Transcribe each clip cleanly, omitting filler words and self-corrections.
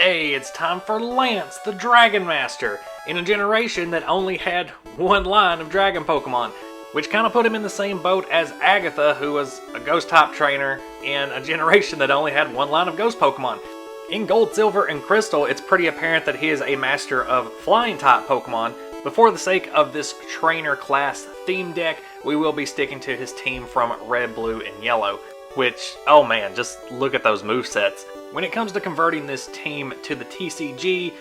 Hey, it's time for Lance, the Dragon Master, in a generation that only had one line of Dragon Pokemon, which kind of put him in the same boat as Agatha, who was a Ghost-type trainer in a generation that only had one line of Ghost Pokemon. In Gold, Silver, and Crystal, it's pretty apparent that he is a master of Flying-type Pokemon, but for the sake of this trainer class theme deck, we will be sticking to his team from Red, Blue, and Yellow, which, oh man, just look at those movesets. When it comes to converting this team to the TCG,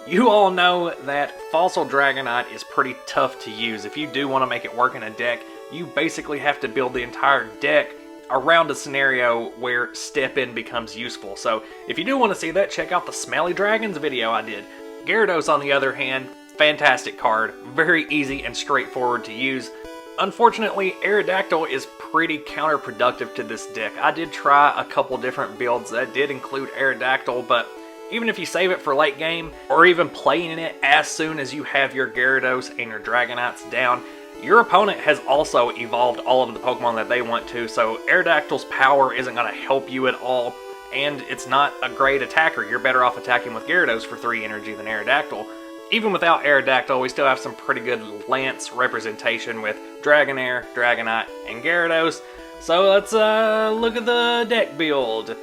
you all know that Fossil Dragonite is pretty tough to use. If you do want to make it work in a deck, you basically have to build the entire deck around a scenario where Step In becomes useful. So if you do want to see that, check out the Smelly Dragons video I did. Gyarados, on the other hand, fantastic card, very easy and straightforward to use. Unfortunately, Aerodactyl is pretty counterproductive to this deck. I did try a couple different builds that did include Aerodactyl, but even if you save it for late game, or even playing it as soon as you have your Gyarados and your Dragonites down, your opponent has also evolved all of the Pokemon that they want to, so Aerodactyl's power isn't going to help you at all, and it's not a great attacker. You're better off attacking with Gyarados for 3 energy than Aerodactyl. Even without Aerodactyl, we still have some pretty good Lance representation with Dragonair, Dragonite, and Gyarados. So let's look at the deck build.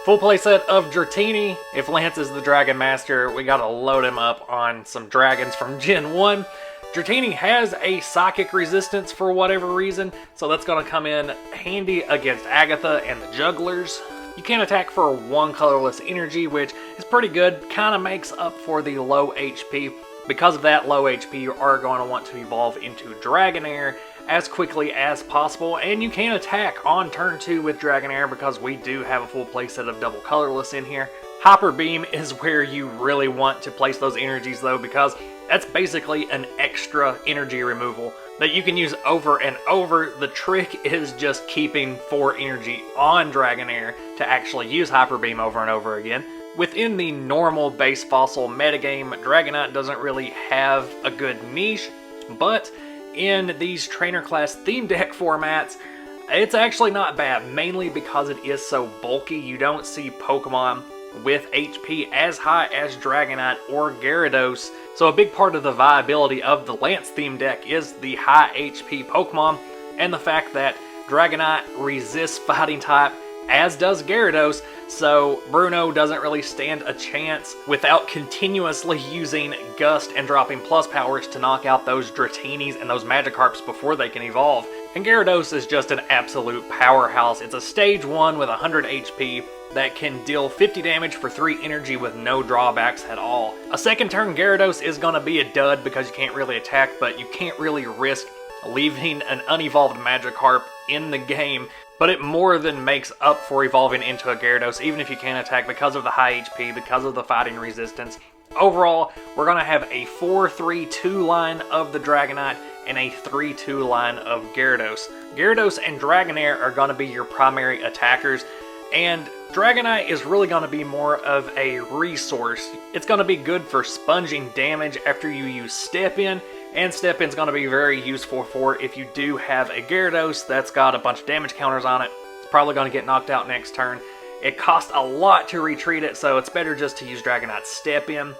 Full playset of Dratini. If Lance is the Dragon Master, we gotta load him up on some dragons from Gen 1. Dratini has a psychic resistance for whatever reason, so that's gonna come in handy against Agatha and the Jugglers. You can attack for 1 colorless energy, which is pretty good, kind of makes up for the low HP. Because of that low HP, you are going to want to evolve into Dragonair as quickly as possible, and you can attack on turn 2 with Dragonair because we do have a full playset of double colorless in here. Hyper Beam is where you really want to place those energies though, because that's basically an extra energy removal that you can use over and over. The trick is just keeping 4 energy on Dragonair to actually use Hyper Beam over and over again. Within the normal base Fossil metagame, Dragonite doesn't really have a good niche, but in these trainer class theme deck formats, it's actually not bad, mainly because it is so bulky. You don't see Pokemon with HP as high as Dragonite or Gyarados, so a big part of the viability of the Lance theme deck is the high HP Pokemon, and the fact that Dragonite resists fighting type, as does Gyarados, so Bruno doesn't really stand a chance without continuously using Gust and dropping plus powers to knock out those Dratinis and those Magikarps before they can evolve. And Gyarados is just an absolute powerhouse. It's a stage 1 with 100 HP that can deal 50 damage for 3 energy with no drawbacks at all. A second turn Gyarados is going to be a dud because you can't really attack, but you can't really risk leaving an unevolved Magikarp in the game, but it more than makes up for evolving into a Gyarados, even if you can't attack because of the high HP, because of the fighting resistance. Overall, we're going to have a 4-3-2 line of the Dragonite and a 3-2 line of Gyarados. Gyarados and Dragonair are going to be your primary attackers, and Dragonite is really going to be more of a resource. It's going to be good for sponging damage after you use Step In, and Step In's going to be very useful for if you do have a Gyarados that's got a bunch of damage counters on it. It's probably going to get knocked out next turn. It costs a lot to retreat it, so it's better just to use Dragonite's Step In.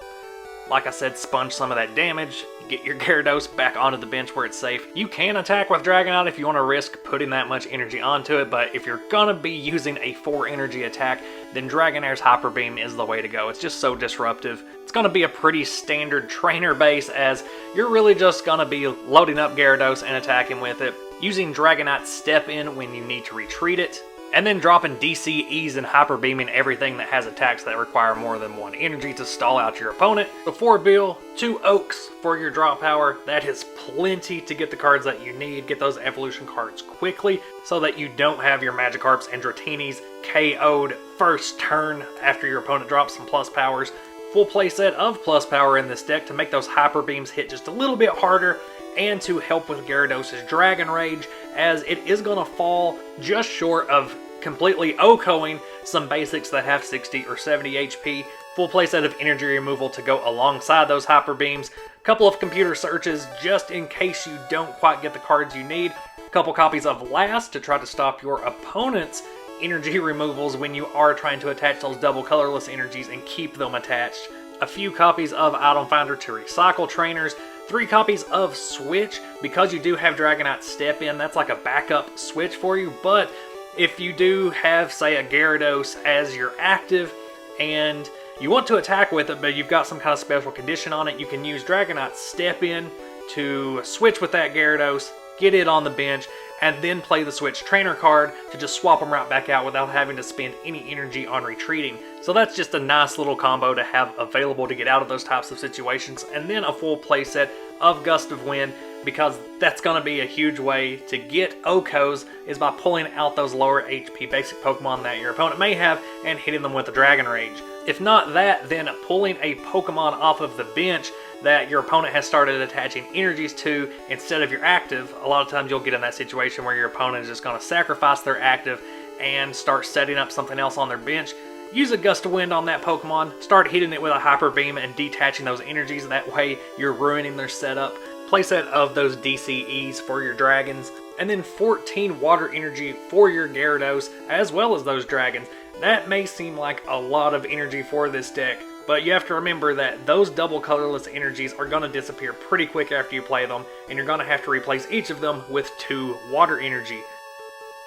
Like I said, sponge some of that damage, get your Gyarados back onto the bench where it's safe. You can attack with Dragonite if you want to risk putting that much energy onto it, but if you're going to be using a 4 energy attack, then Dragonair's Hyper Beam is the way to go. It's just so disruptive. It's going to be a pretty standard trainer base, as you're really just going to be loading up Gyarados and attacking with it, using Dragonite's Step In when you need to retreat it, and then dropping DCEs and Hyper Beaming everything that has attacks that require more than 1 energy to stall out your opponent. The 4 Bill, 2 Oaks for your draw power. That is plenty to get the cards that you need. Get those evolution cards quickly so that you don't have your Magikarps and Dratinis KO'd first turn after your opponent drops some plus powers. Full playset of plus power in this deck to make those Hyper Beams hit just a little bit harder, and to help with Gyarados' Dragon Rage, as it is going to fall just short of completely OHKOing some basics that have 60 or 70 HP. Full playset of energy removal to go alongside those Hyper Beams. Couple of computer searches just in case you don't quite get the cards you need. couple copies of Last to try to stop your opponent's energy removals when you are trying to attach those double colorless energies and keep them attached. A few copies of Item Finder to recycle trainers. 3 copies of Switch, because you do have Dragonite Step In, that's like a backup switch for you, but if you do have, say, a Gyarados as your active, and you want to attack with it, but you've got some kind of special condition on it, you can use Dragonite Step In to switch with that Gyarados, get it on the bench, and then play the Switch Trainer card to just swap them right back out without having to spend any energy on retreating. So that's just a nice little combo to have available to get out of those types of situations. And then a full playset of Gust of Wind, because that's going to be a huge way to get Okos, is by pulling out those lower HP basic Pokemon that your opponent may have and hitting them with a Dragon Rage. If not that, then pulling a Pokemon off of the bench that your opponent has started attaching energies to instead of your active. A lot of times you'll get in that situation where your opponent is just going to sacrifice their active and start setting up something else on their bench. Use a Gust of Wind on that Pokemon, start hitting it with a Hyper Beam and detaching those energies. That way you're ruining their setup. Playset of those DCEs for your dragons, and then 14 water energy for your Gyarados as well as those dragons. That may seem like a lot of energy for this deck, but you have to remember that those double colorless energies are going to disappear pretty quick after you play them, and you're going to have to replace each of them with 2 water energy.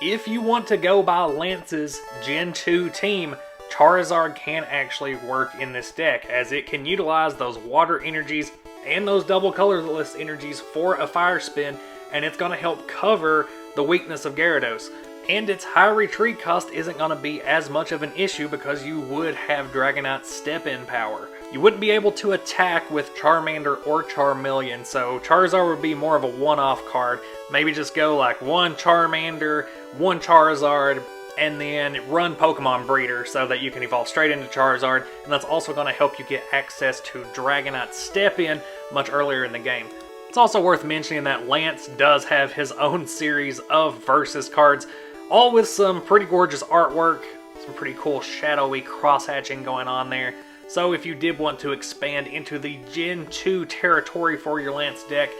If you want to go by Lance's Gen 2 team, Charizard can actually work in this deck, as it can utilize those water energies and those double colorless energies for a fire spin, and it's going to help cover the weakness of Gyarados. And its high retreat cost isn't going to be as much of an issue because you would have Dragonite Step-In power. You wouldn't be able to attack with Charmander or Charmeleon, so Charizard would be more of a one-off card. Maybe just go like 1 Charmander, 1 Charizard, and then run Pokemon Breeder so that you can evolve straight into Charizard, and that's also going to help you get access to Dragonite Step-In much earlier in the game. It's also worth mentioning that Lance does have his own series of Versus cards, all with some pretty gorgeous artwork, some pretty cool shadowy cross-hatching going on there. So if you did want to expand into the Gen 2 territory for your Lance deck,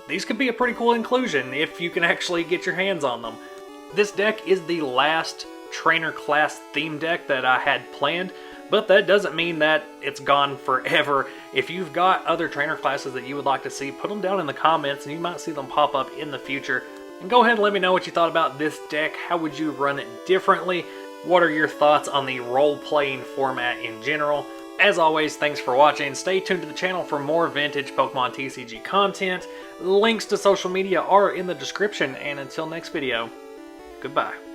these could be a pretty cool inclusion if you can actually get your hands on them. This deck is the last trainer class theme deck that I had planned, but that doesn't mean that it's gone forever. If you've got other trainer classes that you would like to see, put them down in the comments and you might see them pop up in the future. And go ahead and let me know what you thought about this deck. How would you run it differently? What are your thoughts on the role-playing format in general? As always, thanks for watching. Stay tuned to the channel for more vintage Pokemon TCG content. Links to social media are in the description, and until next video, goodbye.